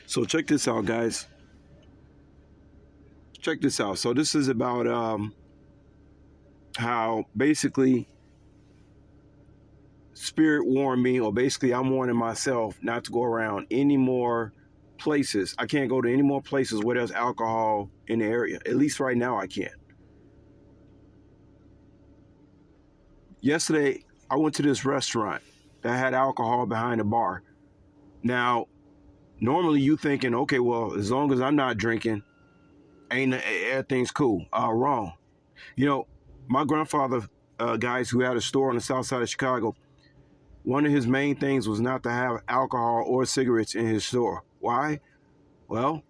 So check this out, guys. Check this out. So this is about how basically spirit warned me, or basically I'm warning myself not to go around any more places. I can't go to any more places where there's alcohol in the area. At least right now I can't. Yesterday I went to this restaurant that had alcohol behind the bar. Now, normally you thinking, okay, well, as long as I'm not drinking, ain't everything's cool. Wrong. You know, my grandfather, guys, who had a store on the south side of Chicago, one of his main things was not to have alcohol or cigarettes in his store. Why? Well,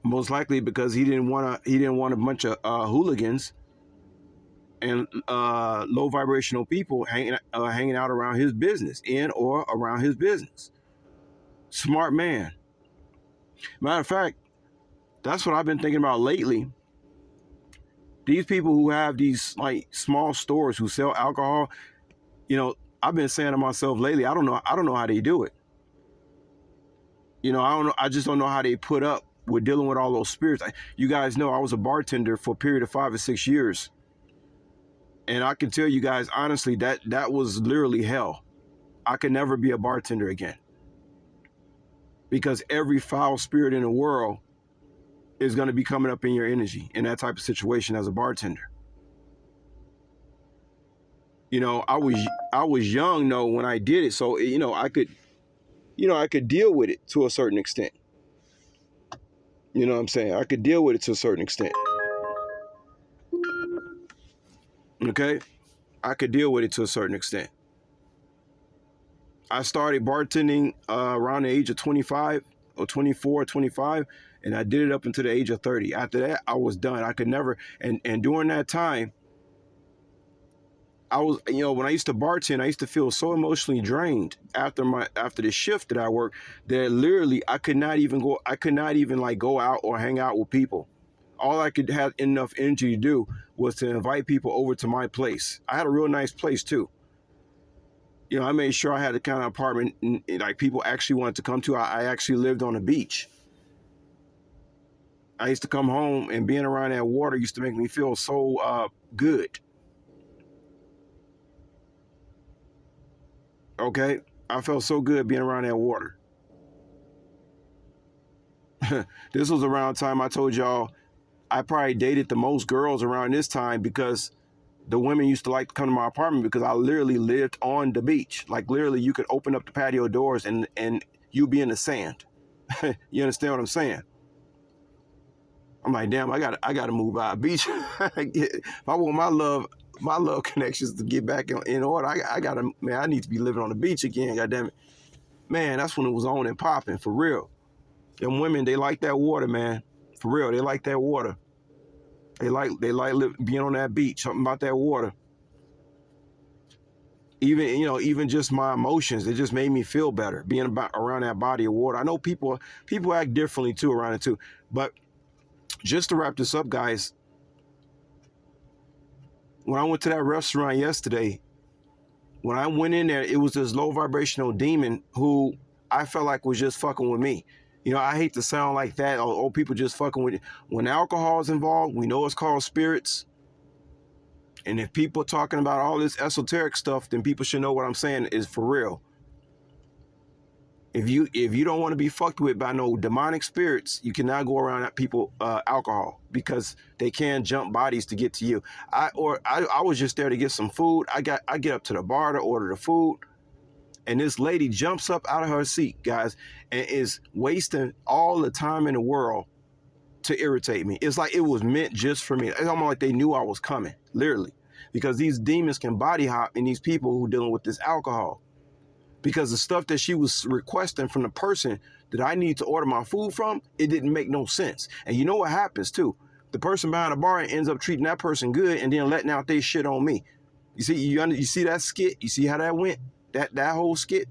most likely because he didn't want a bunch of hooligans and low vibrational people hanging out around his business, in or around his business. Smart man. Matter of fact, that's what I've been thinking about lately. These people who have these like small stores who sell alcohol, I've been saying to myself lately, I don't know how they do it. I don't know. I just don't know how they put up with dealing with all those spirits. You guys know I was a bartender for a period of 5 or 6 years. And I can tell you guys honestly that was literally hell. I could never be a bartender again. Because every foul spirit in the world is going to be coming up in your energy in that type of situation as a bartender. I was young though when I did it, so I could deal with it to a certain extent. You know what I'm saying? I could deal with it to a certain extent. Okay? I could deal with it to a certain extent. I started bartending around the age of 25 or 24 or 25, and I did it up until the age of 30. After that, I was done. I could never, and during that time, I was, when I used to bartend, I used to feel so emotionally drained after the shift that I worked that literally I could not even like go out or hang out with people. All I could have enough energy to do was to invite people over to my place. I had a real nice place too. I made sure I had the kind of apartment like people actually wanted to come to. I actually lived on a beach. I used to come home, and being around that water used to make me feel so good. Okay? I felt so good being around that water. This was around the time I told y'all I probably dated the most girls around this time, because the women used to like to come to my apartment because I literally lived on the beach. Like literally you could open up the patio doors and you'd be in the sand. You understand what I'm saying? I'm like, damn, I gotta move out of the beach. If I want my love connections to get back in order, I need to be living on the beach again, goddamn it. Man, that's when it was on and popping, for real. Them women, they like that water, man. For real, they like that water. They like being on that beach, something about that water. Even just my emotions, it just made me feel better being around that body of water. I know people act differently too around it too. But just to wrap this up, guys, when I went to that restaurant yesterday, when I went in there, it was this low vibrational demon who I felt like was just fucking with me. I hate to sound like that, or people just fucking with you. When alcohol is involved, we know it's called spirits. And if people are talking about all this esoteric stuff, then people should know what I'm saying is for real. If you don't want to be fucked with by no demonic spirits, you cannot go around people alcohol, because they can jump bodies to get to you. I was just there to get some food. I get up to the bar to order the food, and this lady jumps up out of her seat, guys, and is wasting all the time in the world to irritate me. It's like it was meant just for me. It's almost like they knew I was coming, literally, because these demons can body hop in these people who are dealing with this alcohol. Because the stuff that she was requesting from the person that I need to order my food from, it didn't make no sense. And you know what happens too? The person behind the bar ends up treating that person good and then letting out their shit on me. You see that skit? You see how that went? That whole skit?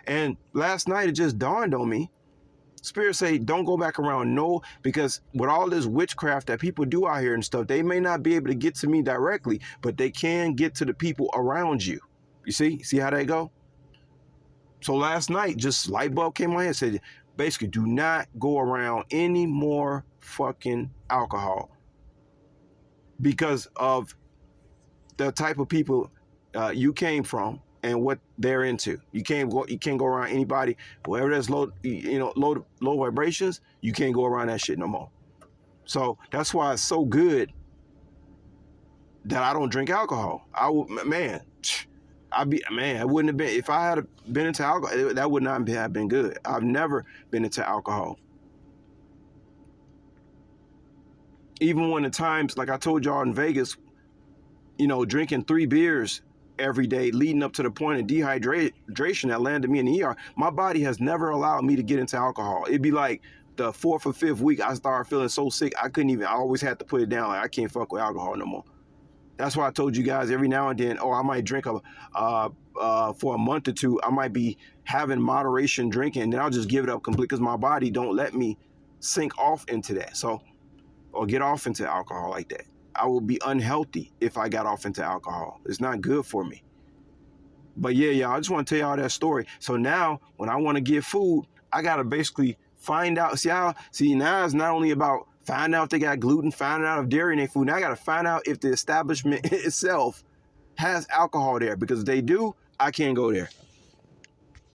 And last night it just dawned on me. Spirit say, don't go back around, no, because with all this witchcraft that people do out here and stuff, they may not be able to get to me directly, but they can get to the people around you. You see how that go? So last night, just light bulb came on and said, basically, do not go around any more fucking alcohol because of the type of people you came from and what they're into. You can't go around anybody, whoever that's low vibrations. You can't go around that shit no more. So that's why it's so good that I don't drink alcohol. It wouldn't have been, if I had been into alcohol, that would not have been good. I've never been into alcohol. Even when the times, like I told y'all in Vegas, drinking 3 beers every day leading up to the point of dehydration that landed me in the ER, my body has never allowed me to get into alcohol. It'd be like the 4th or 5th week, I started feeling so sick, I always had to put it down. Like, I can't fuck with alcohol no more. That's why I told you guys every now and then, I might drink for a month or two. I might be having moderation drinking, and then I'll just give it up completely because my body don't let me sink off into that. So, or get off into alcohol like that. I will be unhealthy if I got off into alcohol. It's not good for me. But yeah, y'all, I just want to tell y'all that story. So now, when I want to get food, I got to basically find out. See, now it's not only about finding out if they got gluten, finding out if dairy in their food. Now I got to find out if the establishment itself has alcohol there. Because if they do, I can't go there.